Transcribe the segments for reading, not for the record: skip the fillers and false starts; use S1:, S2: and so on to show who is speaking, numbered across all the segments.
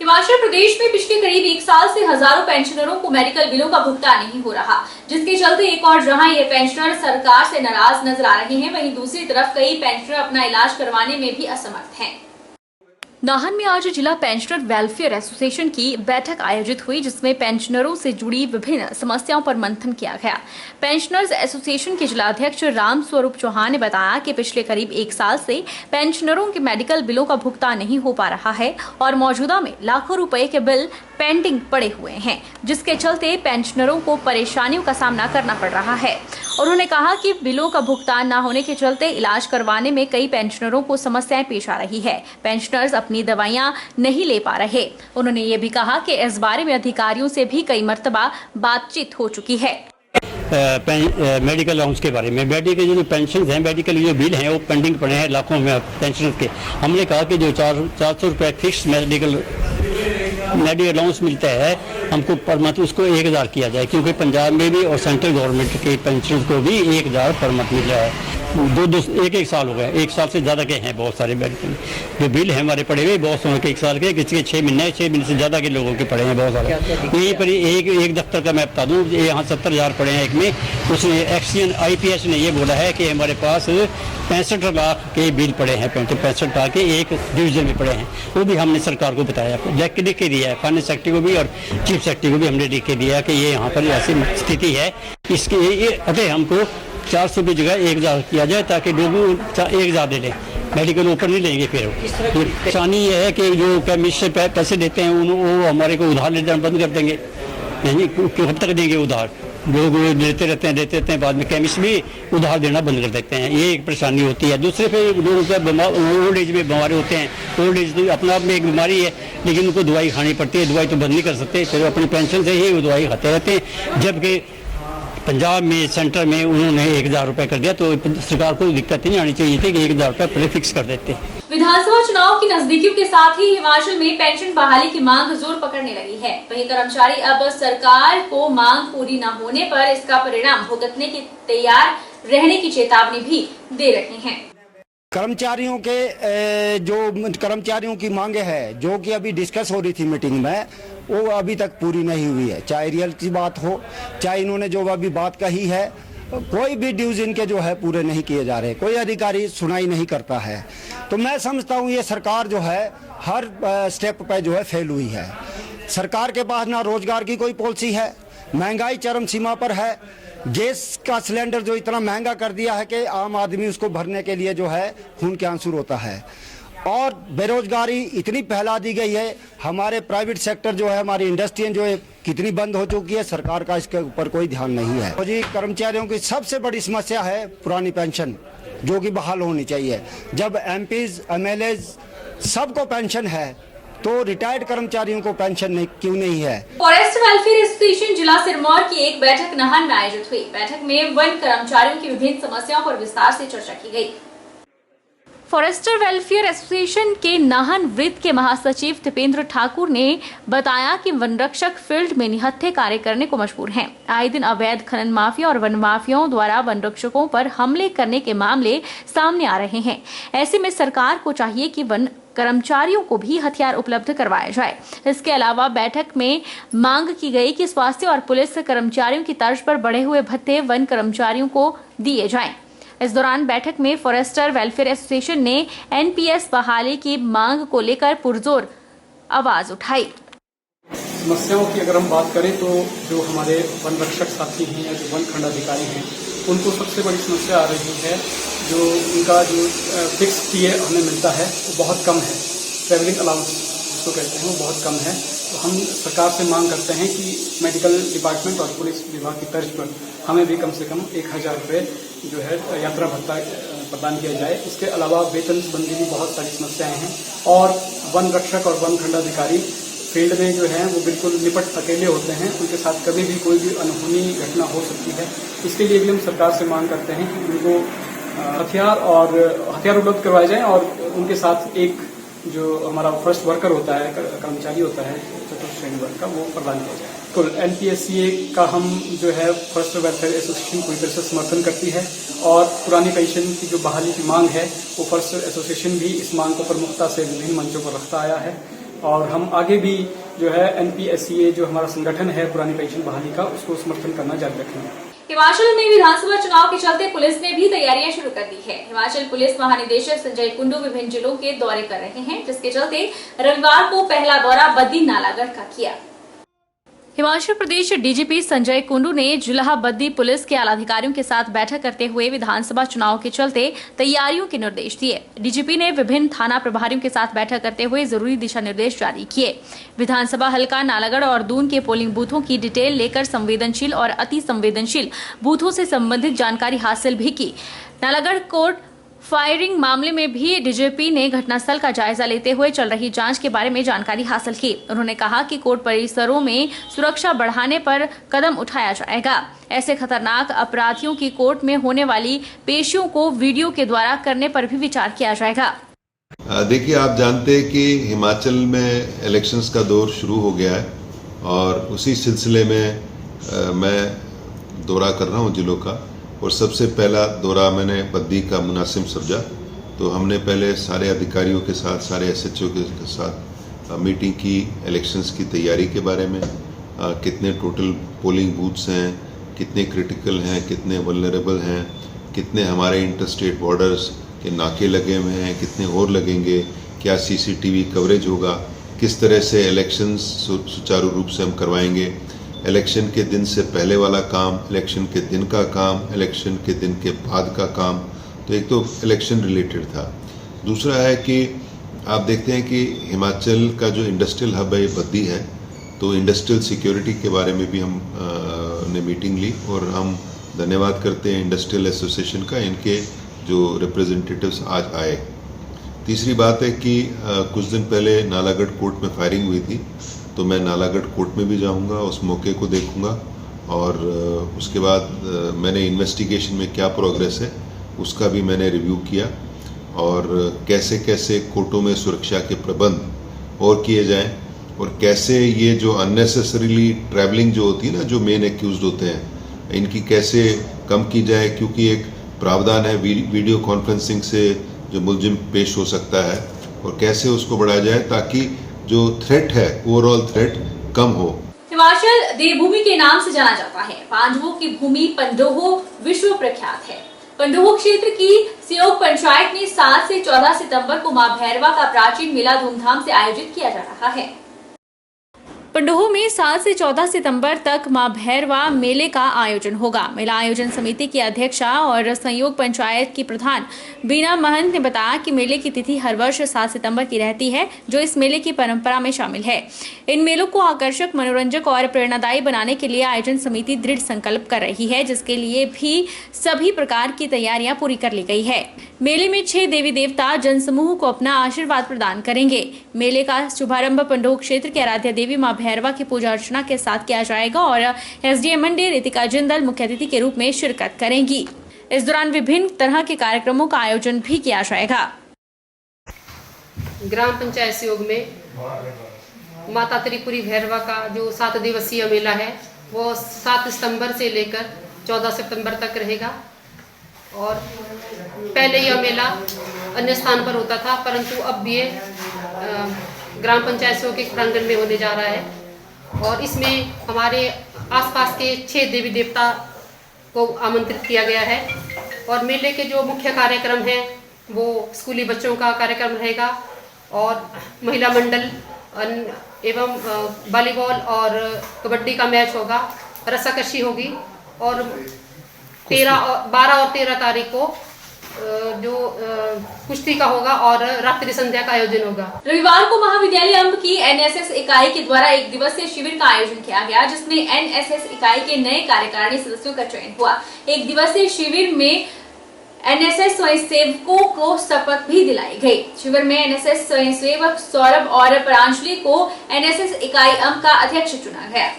S1: हिमाचल प्रदेश में पिछले करीब एक साल से हजारों पेंशनरों को मेडिकल बिलों का भुगतान नहीं हो रहा, जिसके चलते एक और जहां ये पेंशनर सरकार से नाराज नजर आ रहे हैं, वहीं दूसरी तरफ कई पेंशनर अपना इलाज करवाने में भी असमर्थ हैं। नाहन में आज जिला पेंशनर वेलफेयर एसोसिएशन की बैठक आयोजित हुई, जिसमें पेंशनरों से जुड़ी विभिन्न समस्याओं पर मंथन किया गया। पेंशनर्स एसोसिएशन के जिलाध्यक्ष राम स्वरूप चौहान ने बताया कि पिछले करीब एक साल से पेंशनरों के मेडिकल बिलों का भुगतान नहीं हो पा रहा है और मौजूदा में लाखों रुपए के बिल पेंडिंग पड़े हुए हैं, जिसके चलते पेंशनरों को परेशानियों का सामना करना पड़ रहा है। उन्होंने कहा कि बिलों का भुगतान न होने के चलते इलाज करवाने में कई पेंशनरों को समस्याएं पेश आ रही है। पेंशनर्स अपनी दवाइयां नहीं ले पा रहे। उन्होंने ये भी कहा कि इस बारे में अधिकारियों से भी कई मर्तबा बातचीत हो चुकी है।
S2: मेडिकल अलाउंस के बारे में, मेडिकल जो पेंशन है, मेडिकल जो बिल हैं वो पेंडिंग पड़े हैं लाखों में पेंशन के। हमने कहा कि जो 400 रुपये फिक्स मेडिकल अलाउंस मिलता है हमको पर मंथ, उसको 1000 किया जाए, क्योंकि पंजाब में भी और सेंट्रल गवर्नमेंट के पेंशन को भी 1000 पर मंथ मिल रहा है। एक साल हो गया, एक साल से ज़्यादा के हैं बहुत सारे मेडिकल जो बिल हैं हमारे पड़े हुए, बहुत सारे एक साल के, किसी के 6 महीने से ज़्यादा के लोगों के पड़े हैं बहुत सारे। यहीं पर एक दफ्तर का मैं बता दूँ, यहाँ 70,000 पड़े हैं एक में। उसने एक्सीएन IPS ने ये बोला है कि हमारे पास 65 लाख के बिल पड़े हैं, 65 लाख के एक डिवीजन में पड़े हैं। वो भी हमने सरकार को बताया, लिख के दिया है, फाइनेंस सेक्रेटरी को भी और चीफ सेक्रेटरी को भी हमने लिख के दिया कि ये यहाँ पर ऐसी स्थिति है। इसके अतः हमको 400 की जगह 1000 किया जाए, ताकि लोग 1000 दे लें, मेडिकल ऊपर नहीं लेंगे। फिर परेशानी ये है कि जो केमिस्ट से पैसे देते हैं वो हमारे को उधार लेना बंद कर देंगे। नहीं, कब तक देंगे उधार? लोग लेते रहते हैं, बाद में केमिस्ट भी उधार देना बंद कर देते हैं। ये एक परेशानी होती है। दूसरे पे लोगों का ओल्ड एज में बीमार होते हैं। ओल्ड एज तो अपना आप में एक बीमारी है, लेकिन उनको दवाई खानी पड़ती है, दवाई तो बंद नहीं कर सकते, फिर अपनी पेंशन से ही वो दवाई खाते रहते हैं। जबकि पंजाब में सेंटर में उन्होंने 1000 रुपये कर दिया, तो सरकार को दिक्कत नहीं आनी चाहिए थी कि 1000 रुपये पहले फिक्स कर देते।
S1: विधानसभा चुनाव की नजदीकियों के साथ ही हिमाचल में पेंशन बहाली की मांग जोर पकड़ने लगी है। वहीं कर्मचारी अब सरकार को मांग पूरी न होने पर इसका परिणाम भुगतने की तैयार रहने की चेतावनी भी दे रहे हैं।
S3: कर्मचारियों की मांगे है जो कि अभी डिस्कस हो रही थी मीटिंग में, वो अभी तक पूरी नहीं हुई है। चाहे रियल की बात हो, चाहे इन्होंने जो अभी बात कही है, कोई भी ड्यूज इनके जो है पूरे नहीं किए जा रहे, कोई अधिकारी सुनाई नहीं करता है। तो मैं समझता हूँ ये सरकार जो है हर स्टेप पे जो है फेल हुई है। सरकार के पास ना रोजगार की कोई पॉलिसी है, महंगाई चरम सीमा पर है। गैस का सिलेंडर जो इतना महंगा कर दिया है कि आम आदमी उसको भरने के लिए जो है खून के आंसू रोता है। और बेरोजगारी इतनी फैला दी गई है, हमारे प्राइवेट सेक्टर जो है, हमारी इंडस्ट्री जो है कितनी बंद हो चुकी है, सरकार का इसके ऊपर कोई ध्यान नहीं है। जी, कर्मचारियों की सबसे बड़ी समस्या है पुरानी पेंशन, जो कि बहाल होनी चाहिए। जब MPs MLAs सबको पेंशन है, तो रिटायर्ड कर्मचारियों को पेंशन क्यों नहीं है?
S1: फॉरेस्ट वेलफेयर एसोसिएशन जिला सिरमौर की एक बैठक नाहन में आयोजित हुई। बैठक में वन कर्मचारियों की विभिन्न समस्याओं पर विस्तार से चर्चा की गई। फॉरेस्टर वेलफेयर एसोसिएशन के नाहन वृत्त के महासचिव टिपेंद्र ठाकुर ने बताया कि वन रक्षक फील्ड में निहत्थे कार्य करने को मजबूर हैं। आए दिन अवैध खनन माफिया और वन माफियाओं द्वारा वन रक्षकों पर हमले करने के मामले सामने आ रहे हैं। ऐसे में सरकार को चाहिए कि वन कर्मचारियों को भी हथियार उपलब्ध करवाया जाए। इसके अलावा बैठक में मांग की गई कि स्वास्थ्य और पुलिस कर्मचारियों की तर्ज पर बढ़े हुए भत्ते वन कर्मचारियों को दिए जाएं। इस दौरान बैठक में फॉरेस्टर वेलफेयर एसोसिएशन ने NPS बहाली की मांग को लेकर पुरजोर आवाज उठाई।
S4: समस्याओं की अगर हम बात करें तो जो हमारे वन रक्षक साथी हैं या जो वन खंड अधिकारी हैं, उनको सबसे बड़ी समस्या आ रही है, जो उनका जो फिक्स टीए हमें मिलता है वो बहुत कम है। ट्रैवलिंग अलाउंस जिसको कहते हैं वो बहुत कम है। तो हम सरकार से मांग करते हैं कि मेडिकल डिपार्टमेंट और पुलिस विभाग की तर्ज पर हमें भी कम से कम 1000 रुपये जो है यात्रा भत्ता प्रदान किया जाए। इसके अलावा वेतन संबंधी भी बहुत सारी समस्याएं हैं और वन रक्षक और वन खंड अधिकारी फील्ड में जो है वो बिल्कुल निपट अकेले होते हैं, उनके साथ कभी भी कोई भी अनहोनी घटना हो सकती है। इसके लिए भी हम सरकार से मांग करते हैं कि उनको हथियार उपलब्ध करवाए जाएं और उनके साथ एक जो हमारा फर्स्ट वर्कर होता है, कर्मचारी होता है चतुर्थ श्रेणी वर्ग का, वो प्रदान किया जाए। कुल NPSCA का हम जो है फर्स्ट वेलफेयर एसोसिएशन पूरी तरह से समर्थन करती है और पुरानी पेंशन की जो बहाली की मांग है वो फर्स्ट एसोसिएशन भी इस मांग को प्रमुखता से विभिन्न मंचों पर रखता आया है। और हम आगे भी जो है NPSCA जो हमारा संगठन है पुरानी पेंशन बहाली का, उसको समर्थन करना जारी रखेंगे।
S1: हिमाचल में विधानसभा चुनाव के चलते पुलिस ने भी तैयारियां शुरू कर दी है। हिमाचल पुलिस महानिदेशक संजय कुंडू विभिन्न जिलों के दौरे कर रहे हैं, जिसके चलते रविवार को पहला दौरा बद्दी नालागढ़ का किया। हिमाचल प्रदेश डीजीपी संजय कुंडू ने जिला बद्दी पुलिस के आलाधिकारियों के साथ बैठक करते हुए विधानसभा चुनाव के चलते तैयारियों के निर्देश दिए। डीजीपी ने विभिन्न थाना प्रभारियों के साथ बैठक करते हुए जरूरी दिशा निर्देश जारी किए। विधानसभा हल्का नालागढ़ और दून के पोलिंग बूथों की डिटेल लेकर संवेदनशील और अति संवेदनशील बूथों से संबंधित जानकारी हासिल भी की। नालागढ़ कोर्ट फायरिंग मामले में भी डीजीपी ने घटनास्थल का जायजा लेते हुए चल रही जांच के बारे में जानकारी हासिल की। उन्होंने कहा कि कोर्ट परिसरों में सुरक्षा बढ़ाने पर कदम उठाया जाएगा। ऐसे खतरनाक अपराधियों की कोर्ट में होने वाली पेशियों को वीडियो के द्वारा करने पर भी विचार किया जाएगा।
S5: देखिए, आप जानते हैं कि हिमाचल में इलेक्शंस का दौर शुरू हो गया है और उसी सिलसिले में मैं दौरा कर रहा हूं जिलों का। और सबसे पहला दौरा मैंने बद्दी का मुनासिब समझा, तो हमने पहले सारे अधिकारियों के साथ, सारे SHO के साथ मीटिंग की इलेक्शंस की तैयारी के बारे में। कितने टोटल पोलिंग बूथ्स हैं, कितने क्रिटिकल हैं, कितने वल्नरेबल हैं, कितने हमारे इंटरस्टेट बॉर्डर्स के नाके लगे हुए हैं, कितने और लगेंगे, क्या CCTV कवरेज होगा, किस तरह से इलेक्शंस सुचारू रूप से हम करवाएंगे, इलेक्शन के दिन से पहले वाला काम, इलेक्शन के दिन का काम, इलेक्शन के दिन के बाद का काम। तो एक तो इलेक्शन रिलेटेड था। दूसरा है कि आप देखते हैं कि हिमाचल का जो इंडस्ट्रियल हब है ये बद्दी है, तो इंडस्ट्रियल सिक्योरिटी के बारे में भी हम ने मीटिंग ली और हम धन्यवाद करते हैं इंडस्ट्रियल एसोसिएशन का, इनके जो रिप्रेजेंटेटिव्स आज आए। तीसरी बात है कि कुछ दिन पहले नालागढ़ कोर्ट में फायरिंग हुई थी, तो मैं नालागढ़ कोर्ट में भी जाऊंगा, उस मौके को देखूंगा और उसके बाद मैंने इन्वेस्टिगेशन में क्या प्रोग्रेस है उसका भी मैंने रिव्यू किया और कैसे कैसे कोर्टों में सुरक्षा के प्रबंध और किए जाएं और कैसे ये जो अननेसेसरीली ट्रैवलिंग जो होती है ना, जो मेन एक्यूज्ड होते हैं, इनकी कैसे कम की जाए, क्योंकि एक प्रावधान है वीडियो कॉन्फ्रेंसिंग से जो मुलजिम पेश हो सकता है, और कैसे उसको बढ़ाया जाए ताकि जो थ्रेट है, ओवरऑल थ्रेट कम हो।
S1: हिमाचल देवभूमि के नाम से जाना जाता है। पांडवों की भूमि पंडोह विश्व प्रख्यात है। पंडोह क्षेत्र की सियोग पंचायत में 7 से 14 सितंबर को मां भैरवा का प्राचीन मेला धूमधाम से आयोजित किया जा रहा है। पंडोह में 7 से 14 सितंबर तक मां भैरवा मेले का आयोजन होगा। मेला आयोजन समिति की अध्यक्षा और संयोग पंचायत की प्रधान बीना महंत ने बताया कि मेले की तिथि हर वर्ष 7 सितंबर की रहती है, जो इस मेले की परंपरा में शामिल है। इन मेलों को आकर्षक, मनोरंजक और प्रेरणादायी बनाने के लिए आयोजन समिति दृढ़ संकल्प कर रही है, जिसके लिए भी सभी प्रकार की तैयारियां पूरी कर ली गई है। मेले में 6 देवी देवता जनसमूह को अपना आशीर्वाद प्रदान करेंगे। मेले का शुभारंभ पंडोह क्षेत्र के आराध्य देवी मां भैरवा की पूजा अर्चना के साथ किया जाएगा और SDM मंडे रितिका जिंदल मुख्य अतिथि के रूप में शिरकत करेंगी। इस दौरान विभिन्न तरह के कार्यक्रमों का आयोजन भी किया जाएगा।
S6: ग्राम पंचायत सहयोग में माता त्रिपुरी भैरवा का जो 7 दिवसीय मेला है वो 7 सितंबर से लेकर 14 सितंबर तक रहेगा। और पहले यह मेला अन्य स्थान पर होता था, परंतु अब ये ग्राम पंचायत सहयोग के प्रांगण में होने जा रहा है और इसमें हमारे आसपास के 6 देवी देवता को आमंत्रित किया गया है। और मेले के जो मुख्य कार्यक्रम हैं वो स्कूली बच्चों का कार्यक्रम रहेगा और महिला मंडल एवं वॉलीबॉल और कबड्डी का मैच होगा, रस्साकशी होगी और 12 और 13 तारीख को जो कुश्ती का होगा और रात्रि संध्या का आयोजन होगा।
S1: रविवार को महाविद्यालय अंब की NSS इकाई के द्वारा 1 दिवसीय शिविर का आयोजन किया गया, जिसमें NSS इकाई के नए कार्यकारिणी सदस्यों का चयन हुआ। 1 दिवसीय शिविर में NSS स्वयंसेवकों को शपथ भी दिलाई गई। शिविर में NSS स्वयंसेवक सौरभ और प्रांजलि को NSS इकाई अंब का अध्यक्ष चुना गया।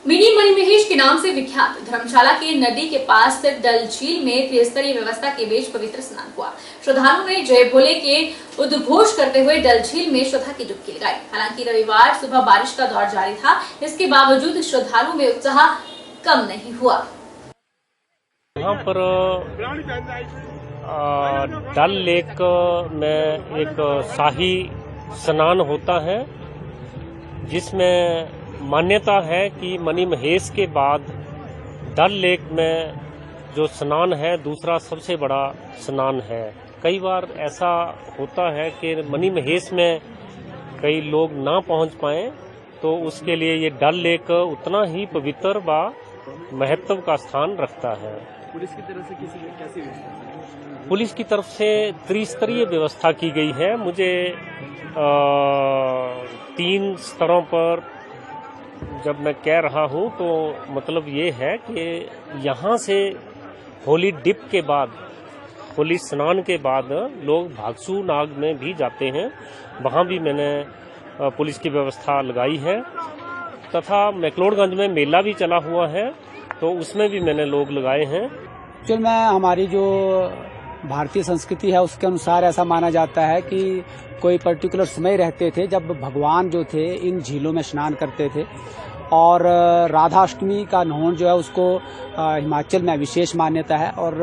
S1: मिनी मणिमहेश के नाम से विख्यात धर्मशाला के नदी के पास स्थित डल झील में त्रिस्तरीय व्यवस्था के बीच पवित्र स्नान हुआ। श्रद्धालुओं ने जय भोले के उद्घोष करते हुए डल झील में श्रद्धा की डुबकी लगाई। हालांकि रविवार सुबह बारिश का दौर जारी था, इसके बावजूद श्रद्धालुओं में उत्साह कम नहीं हुआ।
S7: यहाँ पर डल लेक में एक शाही स्नान होता है, जिसमें मान्यता है कि मणि महेश के बाद डल लेक में जो स्नान है दूसरा सबसे बड़ा स्नान है। कई बार ऐसा होता है कि मणि महेश में कई लोग ना पहुंच पाए, तो उसके लिए ये डल लेक उतना ही पवित्र व महत्व का स्थान रखता है।
S8: पुलिस की तरफ से कैसी व्यवस्था?
S7: पुलिस की तरफ से त्रिस्तरीय व्यवस्था की गई है। मुझे 3 स्तरों पर जब मैं कह रहा हूं तो मतलब ये है कि यहाँ से होली डिप के बाद, होली स्नान के बाद लोग भागसू नाग में भी जाते हैं। वहाँ भी मैंने पुलिस की व्यवस्था लगाई है, तथा मैक्लोडगंज में मेला भी चला हुआ है तो उसमें भी मैंने लोग लगाए हैं।
S9: एक्चुअल में हमारी जो भारतीय संस्कृति है उसके अनुसार ऐसा माना जाता है कि कोई पर्टिकुलर समय रहते थे जब भगवान जो थे इन झीलों में स्नान करते थे, और राधाष्टमी का नहान जो है उसको हिमाचल में विशेष मान्यता है और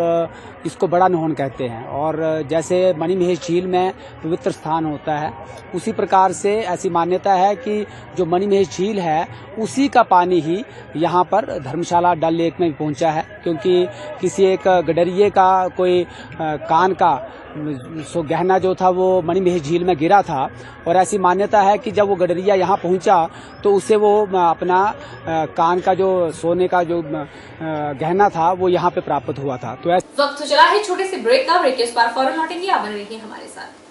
S9: इसको बड़ा नहान कहते हैं। और जैसे मणि महेश झील में पवित्र स्थान होता है, उसी प्रकार से ऐसी मान्यता है कि जो मणि महेश झील है उसी का पानी ही यहाँ पर धर्मशाला डल लेक में पहुँचा है, क्योंकि किसी एक गडरिये का कोई कान का गहना जो था वो मणि महेश झील में गिरा था, और ऐसी मान्यता है कि जब वो गडरिया यहाँ पहुंचा तो उसे वो अपना कान का जो सोने का जो गहना था वो यहाँ पे प्राप्त हुआ था। तो
S1: वक्त चला है छोटे से ब्रेक का। ब्रेक के इस बार फौरन लौटेंगे, आप बने रहिए हमारे साथ।